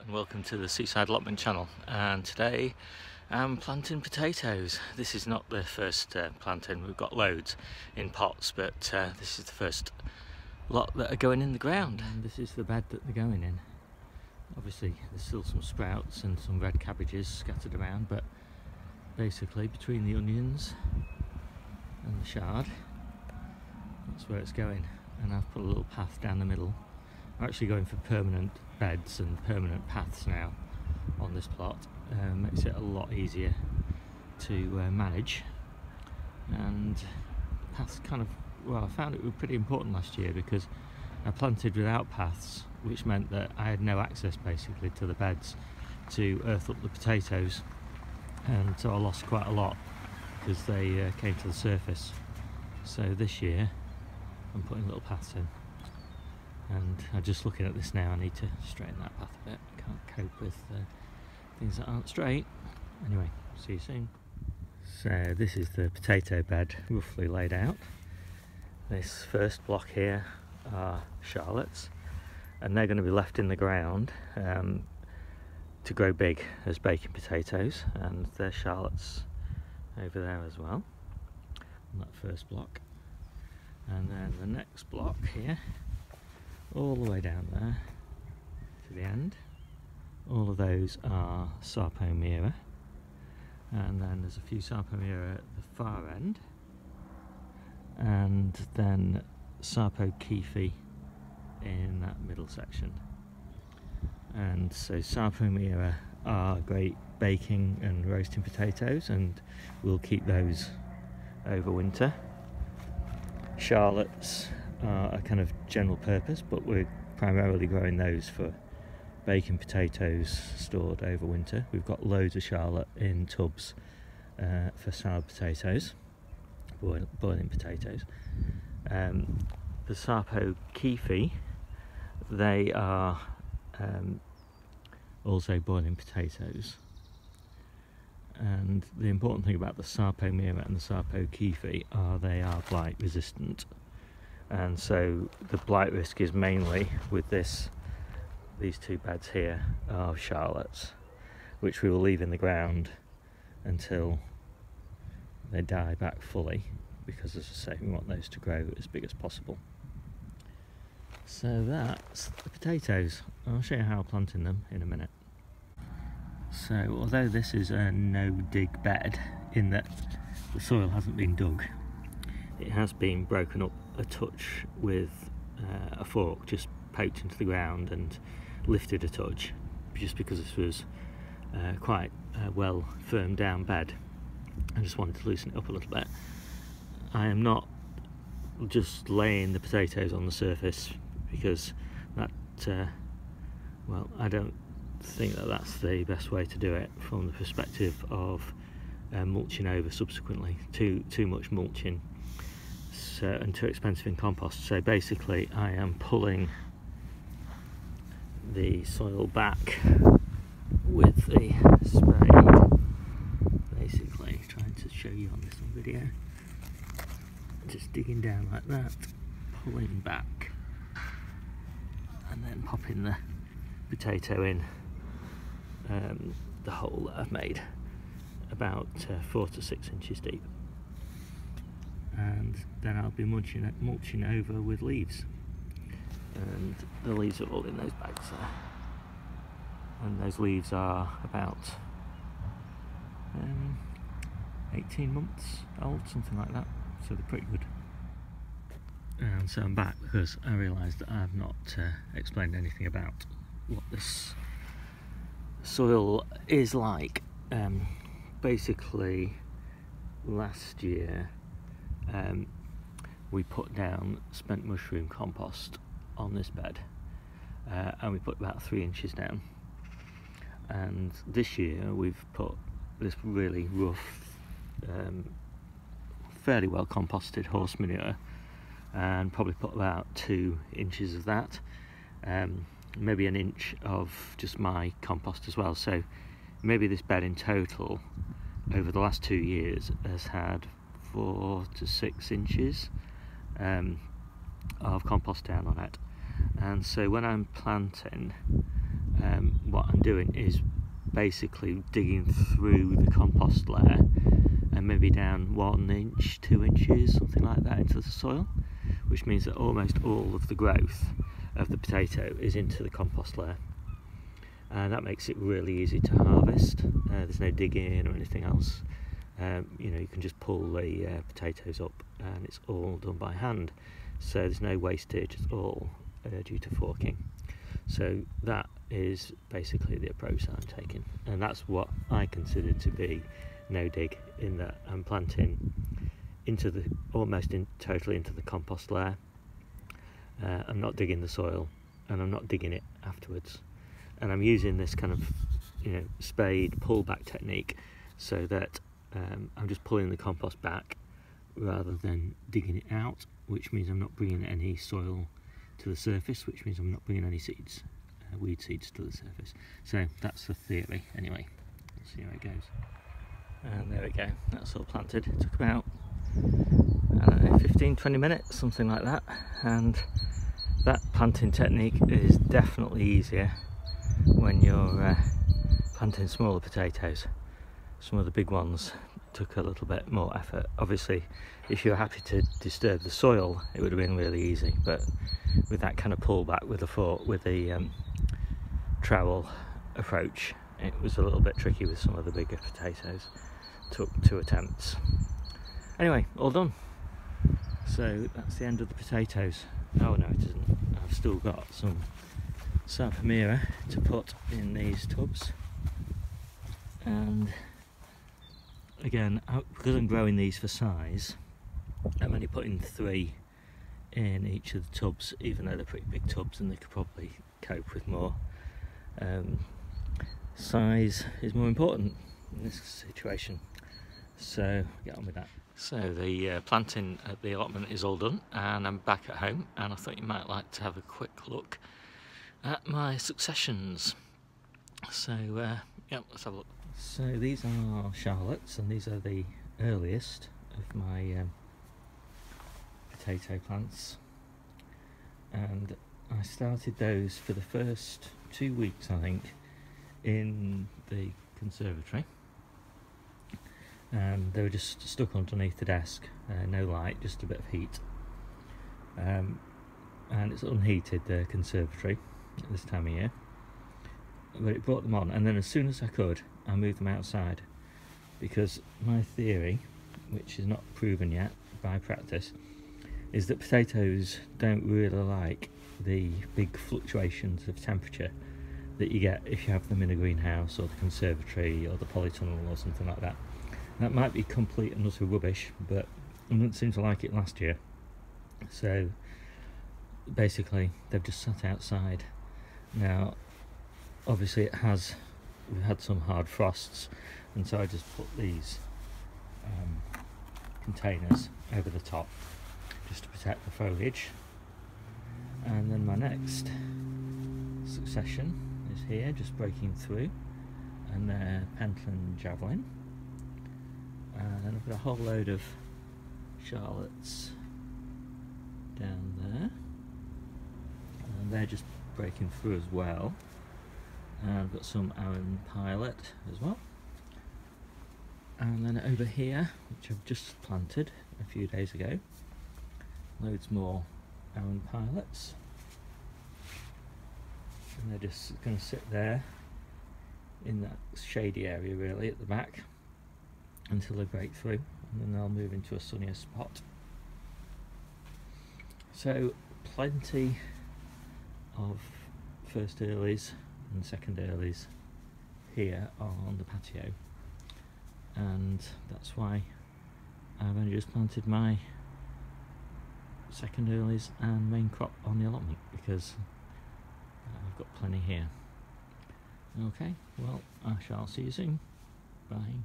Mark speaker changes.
Speaker 1: And welcome to the Seaside Allotment channel, and today I'm planting potatoes. This is not the first planting, we've got loads in pots, but this is the first lot that are going in the ground. And this is the bed that they're going in. Obviously there's still some sprouts and some red cabbages scattered around, but basically between the onions and the chard, that's where it's going. And I've put a little path down the middle. I'm actually going for permanent beds and permanent paths now on this plot. Makes it a lot easier to manage. And paths kind of, well, I found it was pretty important last year because I planted without paths, which meant that I had no access basically to the beds to earth up the potatoes, and so I lost quite a lot because they came to the surface. So this year I'm putting little paths in. And I'm just looking at this now, I need to straighten that path a bit. I can't cope with things that aren't straight. Anyway, see you soon. So this is the potato bed roughly laid out. This first block here are Charlottes, and they're going to be left in the ground to grow big as baking potatoes, and there's Charlottes over there as well on that first block. And then the next block here, all the way down there to the end, all of those are Sarpo Mira, and then there's a few Sarpo Mira at the far end, and then Sarpo Kifi in that middle section. And so Sarpo Mira are great baking and roasting potatoes, and we'll keep those over winter. Charlottes are a kind of general purpose, but we're primarily growing those for baking potatoes stored over winter. We've got loads of Charlotte in tubs for salad potatoes, boiling potatoes. The Sarpo Kifi, they are also boiling potatoes. And the important thing about the Sarpo Mira and the Sarpo Kifi are they are blight resistant. And so the blight risk is mainly with these two beds here of Charlottes, which we will leave in the ground until they die back fully, because as I say, we want those to grow as big as possible. So that's the potatoes. I'll show you how I'm planting them in a minute. So although this is a no-dig bed in that the soil hasn't been dug, it has been broken up a touch with a fork, just poked into the ground and lifted a touch, just because this was quite a well firmed down bed. I just wanted to loosen it up a little bit. I am not just laying the potatoes on the surface, because that, well, I don't think that that's the best way to do it from the perspective of mulching over subsequently. Too much mulching and too expensive in compost. So basically I am pulling the soil back with the spade, basically trying to show you on this video, just digging down like that, pulling back, and then popping the potato in the hole that I've made, about 4 to 6 inches deep. And then I'll be mulching over with leaves, and the leaves are all in those bags there, and those leaves are about 18 months old, something like that, so they're pretty good. And so I'm back because I realised that I've not explained anything about what this soil is like. Basically last year we put down spent mushroom compost on this bed, and we put about 3 inches down, and this year we've put this really rough, fairly well composted horse manure, and probably put about 2 inches of that, maybe 1 inch of just my compost as well. So maybe this bed in total over the last 2 years has had 4 to 6 inches of compost down on it. And so when I'm planting, what I'm doing is basically digging through the compost layer and maybe down 1 inch, 2 inches, something like that into the soil, which means that almost all of the growth of the potato is into the compost layer, and that makes it really easy to harvest. There's no digging or anything else. You know, you can just pull the potatoes up and it's all done by hand, so there's no wastage at all due to forking. So that is basically the approach that I'm taking, and that's what I consider to be no dig, in that I'm planting into the totally into the compost layer. I'm not digging the soil, and I'm not digging it afterwards, and I'm using this kind of, you know, spade pullback technique, so that I'm just pulling the compost back rather than digging it out, which means I'm not bringing any soil to the surface, which means I'm not bringing any seeds, weed seeds, to the surface. So that's the theory anyway. Let's see how it goes. And there we go, that's all planted. It took about 15-20 minutes, something like that, and that planting technique is definitely easier when you're planting smaller potatoes. Some of the big ones took a little bit more effort. Obviously, if you're happy to disturb the soil, it would have been really easy, but with that kind of pullback with the trowel approach, it was a little bit tricky with some of the bigger potatoes. Took 2 attempts. Anyway, all done. So that's the end of the potatoes. Oh no, it isn't. I've still got some Sarpo Mira to put in these tubs, and again, because I'm growing these for size, I'm only putting 3 in each of the tubs, even though they're pretty big tubs and they could probably cope with more. Size is more important in this situation, so get on with that. So the planting at the allotment is all done, and I'm back at home, and I thought you might like to have a quick look at my successions. So yeah, let's have a look. So these are Charlottes, and these are the earliest of my potato plants, and I started those for the first 2 weeks, I think, in the conservatory, and they were just stuck underneath the desk, no light, just a bit of heat, and it's unheated, the conservatory, at this time of year, but it brought them on, and then as soon as I could, I moved them outside, because my theory, which is not proven yet by practice, is that potatoes don't really like the big fluctuations of temperature that you get if you have them in a greenhouse or the conservatory or the polytunnel or something like that. That might be complete and utter rubbish, but I didn't seem to like it last year, so basically they've just sat outside. Now obviously we've had some hard frosts, and so I just put these containers over the top just to protect the foliage. And then my next succession is here, just breaking through, and they're Pentland Javelin, and then I've got a whole load of Charlottes down there, and they're just breaking through as well. And I've got some Arran Pilot as well, and then over here, which I've just planted a few days ago, loads more Arran Pilots, and they're just going to sit there in that shady area really at the back until they break through, and then they'll move into a sunnier spot. So plenty of first earlies and second earlies here on the patio, and that's why I've only just planted my second earlies and main crop on the allotment, because I've got plenty here. Okay, well, I shall see you soon. Bye.